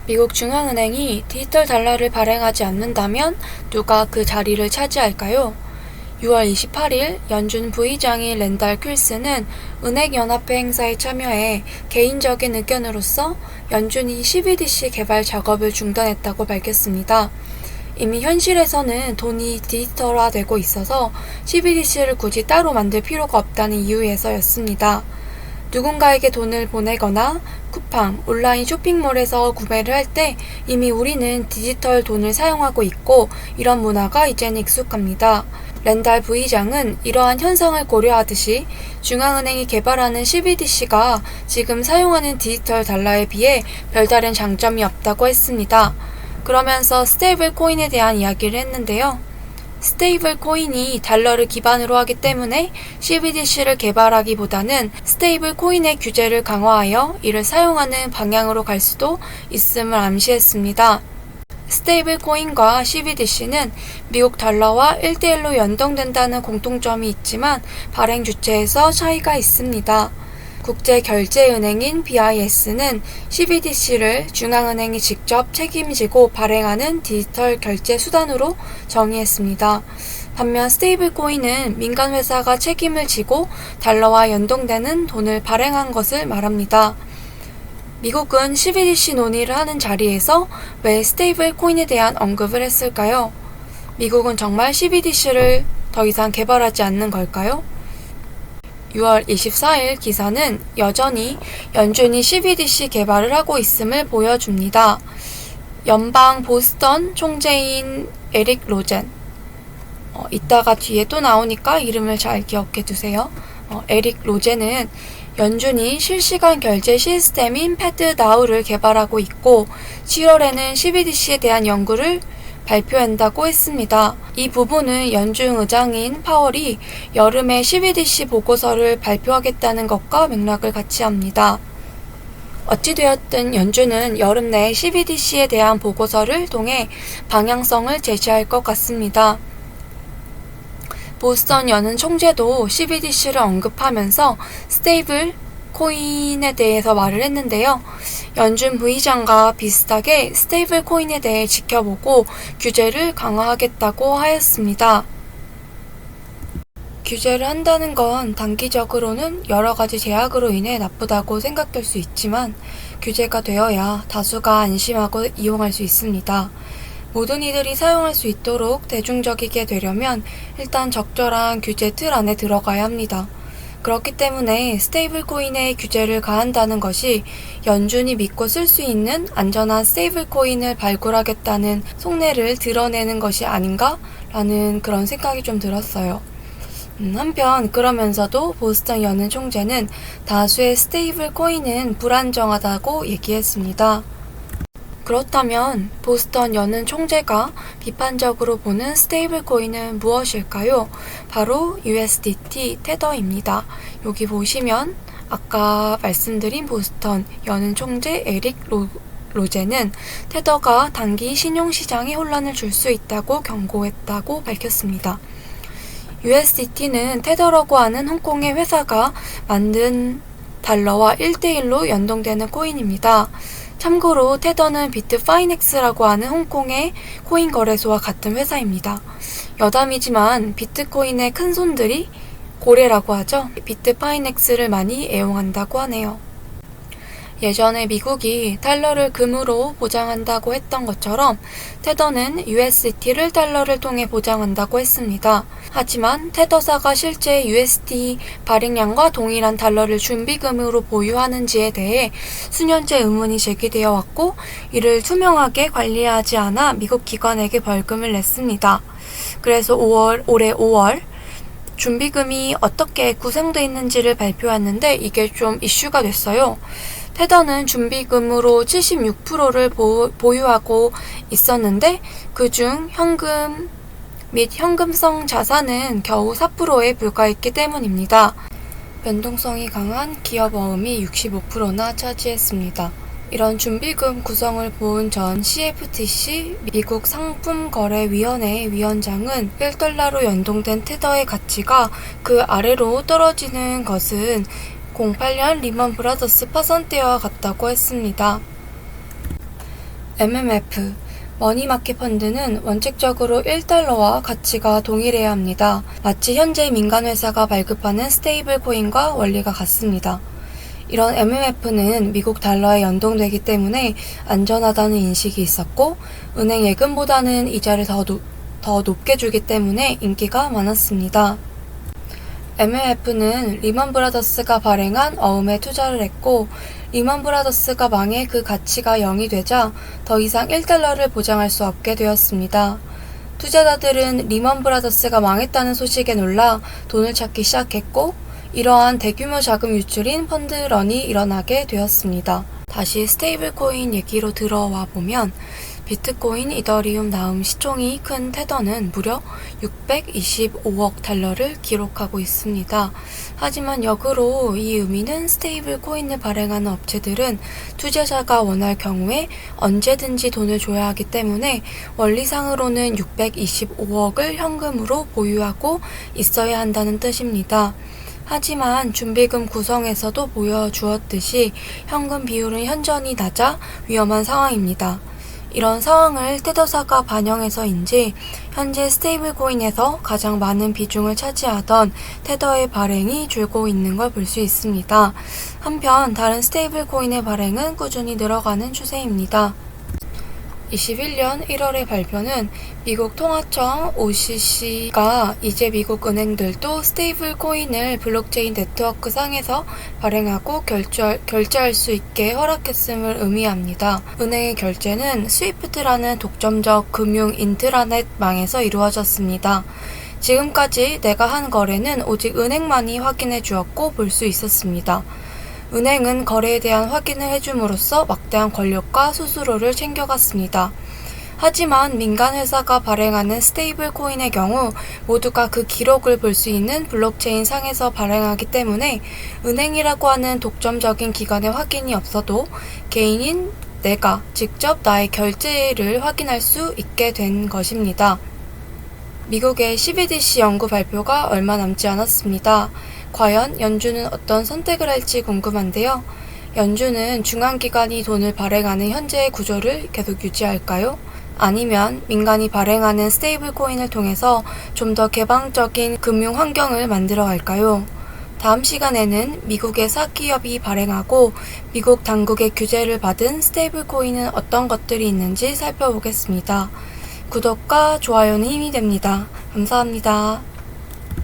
미국 중앙은행이 디지털 달러를 발행하지 않는다면 누가 그 자리를 차지할까요? 6월 28일 연준 부의장인 랜달 퀼스는 은행연합회 행사에 참여해 개인적인 의견으로서 연준이 CBDC 개발 작업을 중단했다고 밝혔습니다. 이미 현실에서는 돈이 디지털화되고 있어서 CBDC를 굳이 따로 만들 필요가 없다는 이유에서였습니다. 누군가에게 돈을 보내거나 쿠팡, 온라인 쇼핑몰에서 구매를 할 때 이미 우리는 디지털 돈을 사용하고 있고 이런 문화가 이제는 익숙합니다. 랜달 부의장은 이러한 현상을 고려하듯이 중앙은행이 개발하는 CBDC가 지금 사용하는 디지털 달러에 비해 별다른 장점이 없다고 했습니다. 그러면서 스테이블 코인에 대한 이야기를 했는데요. 스테이블 코인이 달러를 기반으로 하기 때문에 CBDC를 개발하기보다는 스테이블 코인의 규제를 강화하여 이를 사용하는 방향으로 갈 수도 있음을 암시했습니다. 스테이블 코인과 CBDC는 미국 달러와 1대1로 연동된다는 공통점이 있지만 발행 주체에서 차이가 있습니다. 국제결제은행인 BIS는 CBDC를 중앙은행이 직접 책임지고 발행하는 디지털 결제 수단으로 정의했습니다. 반면 스테이블 코인은 민간 회사가 책임을 지고 달러와 연동되는 돈을 발행한 것을 말합니다. 미국은 CBDC 논의를 하는 자리에서 왜 스테이블 코인에 대한 언급을 했을까요? 미국은 정말 CBDC를 더 이상 개발하지 않는 걸까요? 6월 24일 기사는 여전히 연준이 CBDC 개발을 하고 있음을 보여줍니다. 연방 보스턴 총재인 에릭 로젠, 이따가 뒤에 또 나오니까 이름을 잘 기억해 두세요. 에릭 로젠은 연준이 실시간 결제 시스템인 패드나우를 개발하고 있고 7월에는 CBDC에 대한 연구를 발표한다고 했습니다. 이 부분은 연준 의장인 파월이 여름에 CBDC 보고서를 발표하겠다는 것과 맥락을 같이 합니다. 어찌되었든 연준은 여름 내에 CBDC에 대한 보고서를 통해 방향성을 제시할 것 같습니다. 보스턴 연은 총재도 CBDC를 언급하면서 스테이블 코인에 대해서 말을 했는데요. 연준 부의장과 비슷하게 스테이블 코인에 대해 지켜보고 규제를 강화하겠다고 하였습니다. 규제를 한다는 건 단기적으로는 여러 가지 제약으로 인해 나쁘다고 생각될 수 있지만 규제가 되어야 다수가 안심하고 이용할 수 있습니다. 모든 이들이 사용할 수 있도록 대중적이게 되려면 일단 적절한 규제 틀 안에 들어가야 합니다. 그렇기 때문에 스테이블 코인의 규제를 가한다는 것이 연준이 믿고 쓸 수 있는 안전한 스테이블 코인을 발굴하겠다는 속내를 드러내는 것이 아닌가라는 그런 생각이 좀 들었어요. 한편 그러면서도 보스턴 연은 총재는 다수의 스테이블 코인은 불안정하다고 얘기했습니다. 그렇다면 보스턴 연은 총재가 비판적으로 보는 스테이블 코인은 무엇일까요? 바로 USDT 테더입니다. 여기 보시면 아까 말씀드린 보스턴 연은 총재 에릭 로젠은 테더가 단기 신용시장에 혼란을 줄 수 있다고 경고했다고 밝혔습니다. USDT는 테더라고 하는 홍콩의 회사가 만든 달러와 1대1로 연동되는 코인입니다. 참고로 테더는 비트파이넥스라고 하는 홍콩의 코인 거래소와 같은 회사입니다. 여담이지만 비트코인의 큰손들이 고래라고 하죠. 비트파이넥스를 많이 애용한다고 하네요. 예전에 미국이 달러를 금으로 보장한다고 했던 것처럼 테더는 USDT를 달러를 통해 보장한다고 했습니다. 하지만 테더사가 실제 USDT 발행량과 동일한 달러를 준비금으로 보유하는지에 대해 수년째 의문이 제기되어 왔고 이를 투명하게 관리하지 않아 미국 기관에게 벌금을 냈습니다. 그래서 올해 5월 준비금이 어떻게 구성되어 있는지를 발표했는데 이게 좀 이슈가 됐어요. 테더는 준비금으로 76%를 보유하고 있었는데 그중 현금 및 현금성 자산은 겨우 4%에 불과했기 때문입니다. 변동성이 강한 기업 어음이 65%나 차지했습니다. 이런 준비금 구성을 본 전 CFTC 미국 상품거래위원회 위원장은 1달러로 연동된 테더의 가치가 그 아래로 떨어지는 것은 08년 리먼 브라더스 파산 때와 같다고 했습니다. MMF, 머니마켓 펀드는 원칙적으로 1달러와 가치가 동일해야 합니다. 마치 현재 민간회사가 발급하는 스테이블 코인과 원리가 같습니다. 이런 MMF는 미국 달러에 연동되기 때문에 안전하다는 인식이 있었고, 은행 예금보다는 이자를 더 높게 주기 때문에 인기가 많았습니다. MMF는 리먼 브라더스가 발행한 어음에 투자를 했고, 리먼 브라더스가 망해 그 가치가 0이 되자 더 이상 1달러를 보장할 수 없게 되었습니다. 투자자들은 리먼 브라더스가 망했다는 소식에 놀라 돈을 찾기 시작했고, 이러한 대규모 자금 유출인 펀드런이 일어나게 되었습니다. 다시 스테이블 코인 얘기로 들어와 보면, 비트코인, 이더리움 다음 시총이 큰 테더는 무려 625억 달러를 기록하고 있습니다. 하지만 역으로 이 의미는 스테이블 코인을 발행하는 업체들은 투자자가 원할 경우에 언제든지 돈을 줘야 하기 때문에 원리상으로는 625억을 현금으로 보유하고 있어야 한다는 뜻입니다. 하지만 준비금 구성에서도 보여주었듯이 현금 비율은 현저히 낮아 위험한 상황입니다. 이런 상황을 테더사가 반영해서인지 현재 스테이블 코인에서 가장 많은 비중을 차지하던 테더의 발행이 줄고 있는 걸 볼 수 있습니다. 한편 다른 스테이블 코인의 발행은 꾸준히 늘어가는 추세입니다. 21년 1월의 발표는 미국 통화청 OCC가 이제 미국 은행들도 스테이블 코인을 블록체인 네트워크 상에서 발행하고 결제할 수 있게 허락했음을 의미합니다. 은행의 결제는 스위프트라는 독점적 금융 인트라넷 망에서 이루어졌습니다. 지금까지 내가 한 거래는 오직 은행만이 확인해 주었고 볼 수 있었습니다. 은행은 거래에 대한 확인을 해줌으로써 막대한 권력과 수수료를 챙겨갔습니다. 하지만 민간회사가 발행하는 스테이블 코인의 경우 모두가 그 기록을 볼 수 있는 블록체인 상에서 발행하기 때문에 은행이라고 하는 독점적인 기관의 확인이 없어도 개인인 내가 직접 나의 결제를 확인할 수 있게 된 것입니다. 미국의 CBDC 연구 발표가 얼마 남지 않았습니다. 과연 연준은 어떤 선택을 할지 궁금한데요. 연준은 중앙기관이 돈을 발행하는 현재의 구조를 계속 유지할까요? 아니면 민간이 발행하는 스테이블 코인을 통해서 좀 더 개방적인 금융 환경을 만들어 갈까요? 다음 시간에는 미국의 사기업이 발행하고 미국 당국의 규제를 받은 스테이블 코인은 어떤 것들이 있는지 살펴보겠습니다. 구독과 좋아요는 힘이 됩니다. 감사합니다.